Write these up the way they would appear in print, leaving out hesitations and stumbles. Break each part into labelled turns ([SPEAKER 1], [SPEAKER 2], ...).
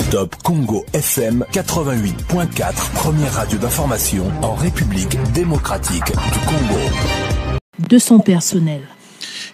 [SPEAKER 1] Top Congo FM 88.4, première radio d'information en République démocratique du Congo.
[SPEAKER 2] De son personnel.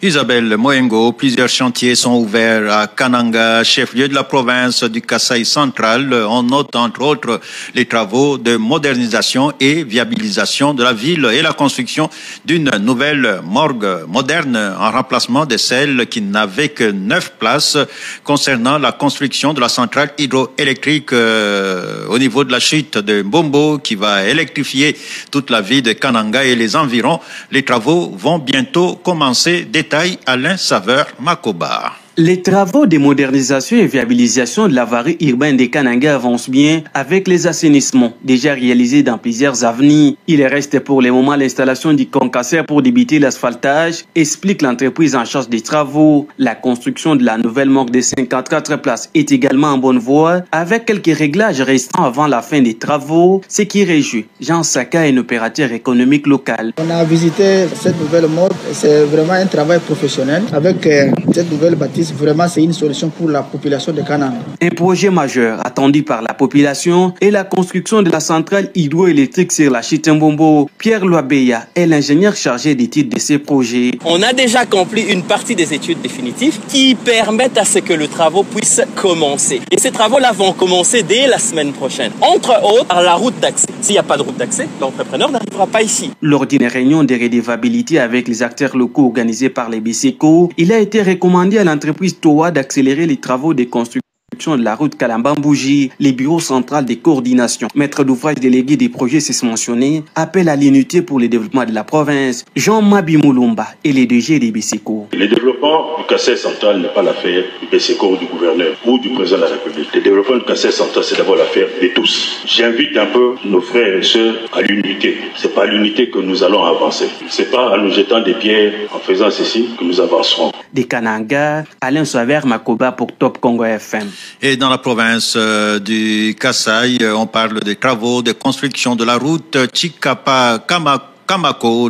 [SPEAKER 3] Isabelle Moyengo, plusieurs chantiers sont ouverts à Kananga, chef-lieu de la province du Kasaï central. On note entre autres les travaux de modernisation et viabilisation de la ville et la construction d'une nouvelle morgue moderne en remplacement de celle qui n'avait que 9 places. Concernant la construction de la centrale hydroélectrique au niveau de la chute de Mbombo qui va électrifier toute la ville de Kananga et les environs, les travaux vont bientôt commencer. Détail Alain Saveur Makoba.
[SPEAKER 4] Les travaux de modernisation et viabilisation de la voirie urbaine de Kananga avancent bien avec les assainissements déjà réalisés dans plusieurs avenues. Il reste pour le moment l'installation du concasseur pour débuter l'asphaltage, explique l'entreprise en charge des travaux. La construction de la nouvelle morgue de 54 places est également en bonne voie avec quelques réglages restants avant la fin des travaux, ce qui réjouit Jean Saka, un opérateur économique local.
[SPEAKER 5] On a visité cette nouvelle morgue et c'est vraiment un travail professionnel avec cette nouvelle bâtisse. Vraiment, c'est une solution pour la population de Kananga.
[SPEAKER 4] Un projet majeur attendu par la population est la construction de la centrale hydroélectrique sur la Chitembombo. Pierre Loabeya est l'ingénieur chargé d'études de ces projets.
[SPEAKER 6] On a déjà accompli une partie des études définitives qui permettent à ce que le travaux puisse commencer. Et ces travaux-là vont commencer dès la semaine prochaine. Entre autres, par la route d'accès. S'il n'y a pas de route d'accès, l'entrepreneur n'arrivera pas ici.
[SPEAKER 4] Lors d'une réunion de redevabilité avec les acteurs locaux organisés par les BCECO, il a été recommandé à l'entreprise Toa d'accélérer les travaux de construction de la route Kalambambouji, les bureaux centraux de coordination. Maître d'ouvrage délégué des projets mentionné appelle à l'unité pour le développement de la province. Jean Mabi Moulumba et les DG des BCECO.
[SPEAKER 7] Le développement du Kasaï central n'est pas l'affaire du BCECO ou du gouverneur ou du président de la République. Le développement du Kasaï central, c'est d'abord l'affaire de tous. J'invite un peu nos frères et sœurs à l'unité. C'est pas l'unité que nous allons avancer. C'est pas en nous jetant des pierres, en faisant ceci, que nous avancerons.
[SPEAKER 4] Des Kananga, Alain Saveur Makoba pour Top Congo FM.
[SPEAKER 3] Et dans la province du Kasaï, on parle des travaux de construction de la route Chikapa-Kamako.